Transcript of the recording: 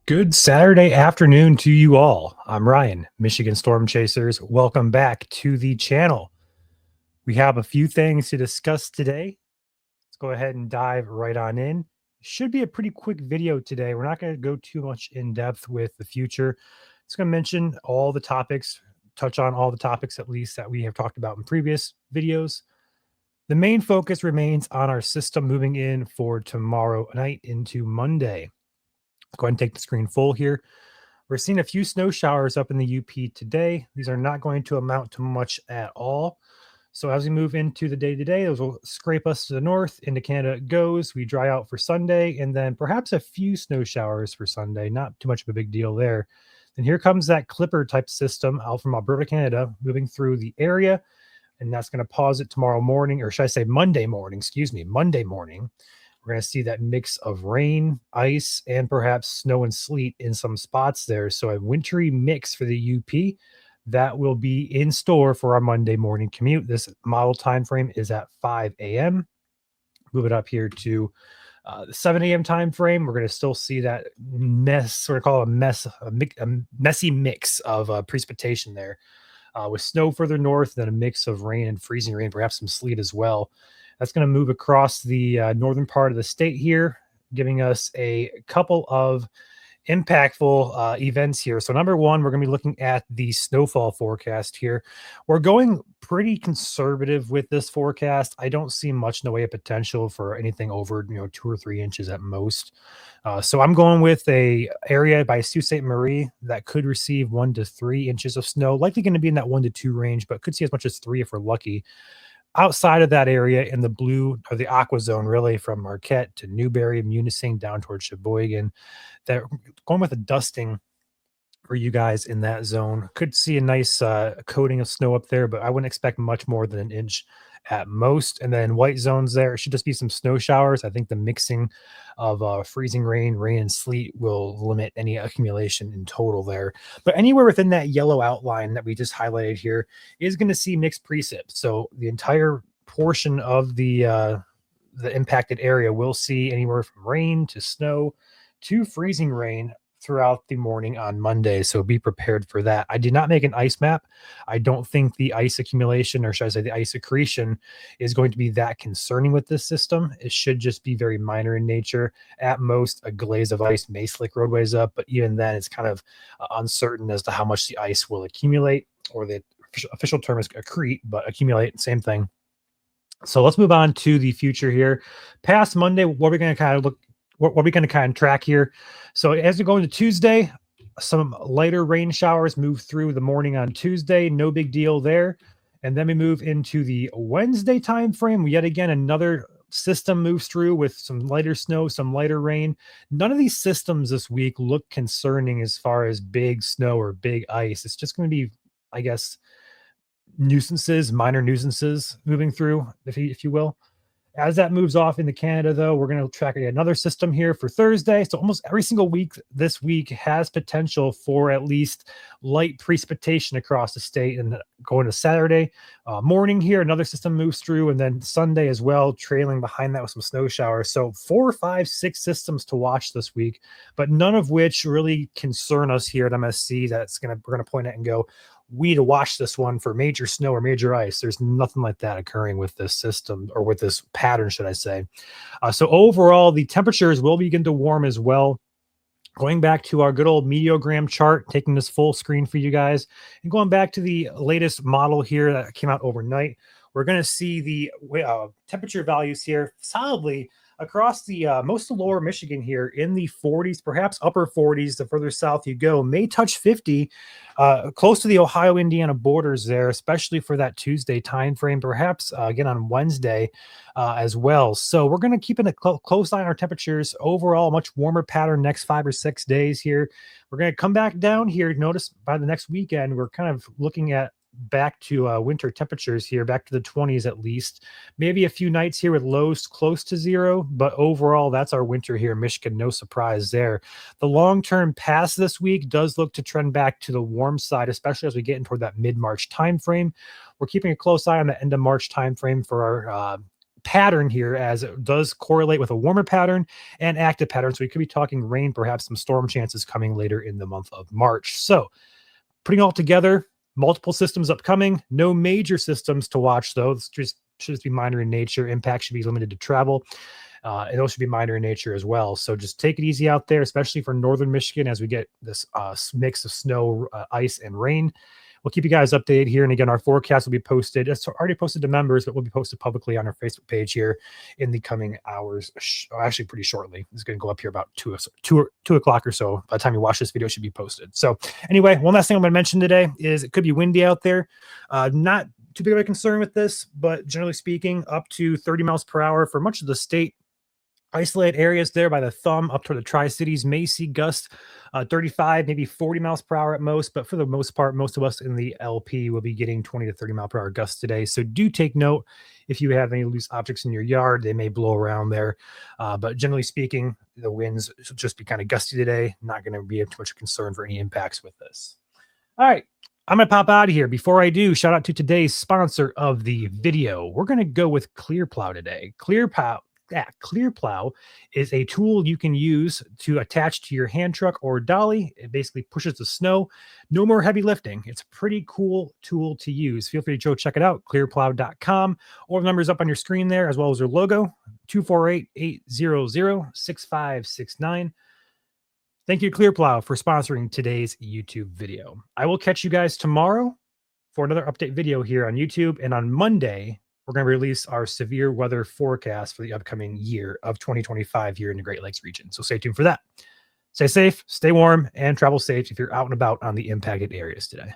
Good Saturday afternoon to you all. I'm Ryan, Michigan Storm Chasers. Welcome back to the channel. We have a few things to discuss today. Let's go ahead and dive right on in. Should be a pretty quick video today. We're not going to go too much in depth with the future. It's going to mention all the topics, touch on all the topics at least that we have talked about in previous videos. The main focus remains on our system moving in for tomorrow night into Monday. Go ahead and take the screen full here. We're seeing a few snow showers up in the UP today. These are not going to amount to much at all. So as we move into the day to day, those will scrape us to the north. Into Canada it goes. We dry out for Sunday, and then perhaps a few snow showers for Sunday. Not too much of a big deal there. And here comes that clipper type system out from Alberta, Canada, moving through the area. And that's going to pause it tomorrow morning, or should I say Monday morning? Excuse me, Monday morning. We're going to see that mix of rain, ice, and perhaps snow and sleet in some spots there. So a wintry mix for the UP that will be in store for our Monday morning commute. This model time frame is at 5 a.m. Move it up here to the 7 a.m. time frame. We're going to still see that mess, sort of call it a messy mix of precipitation there, with snow further north, then a mix of rain and freezing rain, perhaps some sleet as well. That's going to move across the northern part of the state here, giving us a couple of impactful events here. So number one, we're going to be looking at the snowfall forecast here. We're going pretty conservative with this forecast. I don't see much in the way of potential for anything over 2 or 3 inches at most. So I'm going with a area by Sault Ste. Marie that could receive 1 to 3 inches of snow, likely going to be in that 1 to 2 range, but could see as much as 3 if we're lucky. Outside of that area in the blue or the aqua zone, really from Marquette to Newberry, Munising down towards Sheboygan, that going with a dusting for you guys in that zone. Could see a nice coating of snow up there, but I wouldn't expect much more than an inch at most. And then white zones there, it should just be some snow showers. I think the mixing of freezing rain, rain, and sleet will limit any accumulation in total there. But anywhere within that yellow outline that we just highlighted here is going to see mixed precip. So the entire portion of the impacted area will see anywhere from rain to snow to freezing rain throughout the morning on Monday. So be prepared for that. I did not make an ice map. I don't think the ice accumulation, or should I say the ice accretion, is going to be that concerning with this system. It should just be very minor in nature. At most, a glaze of ice may slick roadways up, but even then, it's kind of uncertain as to how much the ice will accumulate, or the official term is accrete, but accumulate, same thing. So let's move on to the future here. Past Monday, what are we going to kind of look what are we going to kind of track here? So as we go into Tuesday, some lighter rain showers move through the morning on Tuesday. No big deal there. And then we move into the Wednesday time frame. Yet again, another system moves through with some lighter snow, some lighter rain. None of these systems this week look concerning as far as big snow or big ice. It's just going to be, I guess, nuisances, minor nuisances moving through, if you will. As that moves off into Canada, though, we're going to track another system here for Thursday. So almost every single week this week has potential for at least light precipitation across the state. And going to Saturday morning here, another system moves through, and then Sunday as well, trailing behind that with some snow showers. So 4, 5, 6 systems to watch this week, but none of which really concern us here at MSC. We're going to point at and go, we need to watch this one for major snow or major ice. There's nothing like that occurring with this system, or with this pattern, should I say. So overall, the temperatures will begin to warm as well. Going back to our good old meteogram chart, taking this full screen for you guys, and going back to the latest model here that came out overnight, we're going to see the temperature values here solidly across the most of lower Michigan here in the 40s, perhaps upper 40s. The further south you go, may touch 50, close to the Ohio-Indiana borders there, especially for that Tuesday time frame, perhaps again on Wednesday as well. So we're going to keep a close eye on our temperatures. Overall, much warmer pattern next 5 or 6 days here. We're going to come back down here. Notice by the next weekend, we're kind of looking at back to winter temperatures here, back to the 20s at least. Maybe a few nights here with lows close to 0, but overall, that's our winter here in Michigan. No surprise there. The long-term pass this week does look to trend back to the warm side, especially as we get into toward that mid-March timeframe. We're keeping a close eye on the end of March timeframe for our pattern here, as it does correlate with a warmer pattern and active pattern. So we could be talking rain, perhaps some storm chances coming later in the month of March. So putting all together, multiple systems upcoming, no major systems to watch though. It's just should just be minor in nature. Impact should be limited to travel. And those should be minor in nature as well. So just take it easy out there, especially for northern Michigan as we get this mix of snow, ice, and rain. We'll keep you guys updated here. And again, our forecast will be posted. It's already posted to members, but will be posted publicly on our Facebook page here in the coming hours. Actually, pretty shortly. It's going to go up here about 2 o'clock or so. By the time you watch this video, it should be posted. So anyway, one last thing I'm going to mention today is it could be windy out there. Not too big of a concern with this, but generally speaking, up to 30 miles per hour for much of the state. Isolated areas there by the thumb up toward the Tri-Cities may see gusts 35, maybe 40 miles per hour at most. But for the most part, most of us in the LP will be getting 20 to 30 mile per hour gusts today. So do take note if you have any loose objects in your yard, they may blow around there. But generally speaking, the winds should just be kind of gusty today. Not going to be too much concern for any impacts with this. All right. I'm going to pop out of here. Before I do, shout out to today's sponsor of the video. We're going to go with ClearPlow today. ClearPlow is a tool you can use to attach to your hand truck or dolly. It basically pushes the snow. No more heavy lifting. It's a pretty cool tool to use. Feel free to go check it out, clearplow.com, or the numbers up on your screen there, as well as their logo, 248-800-6569. Thank you, ClearPlow, for sponsoring today's YouTube video. I will catch you guys tomorrow for another update video here on YouTube, and on Monday, we're going to release our severe weather forecast for the upcoming year of 2025 here in the Great Lakes region. So stay tuned for that. Stay safe, stay warm, and travel safe if you're out and about on the impacted areas today.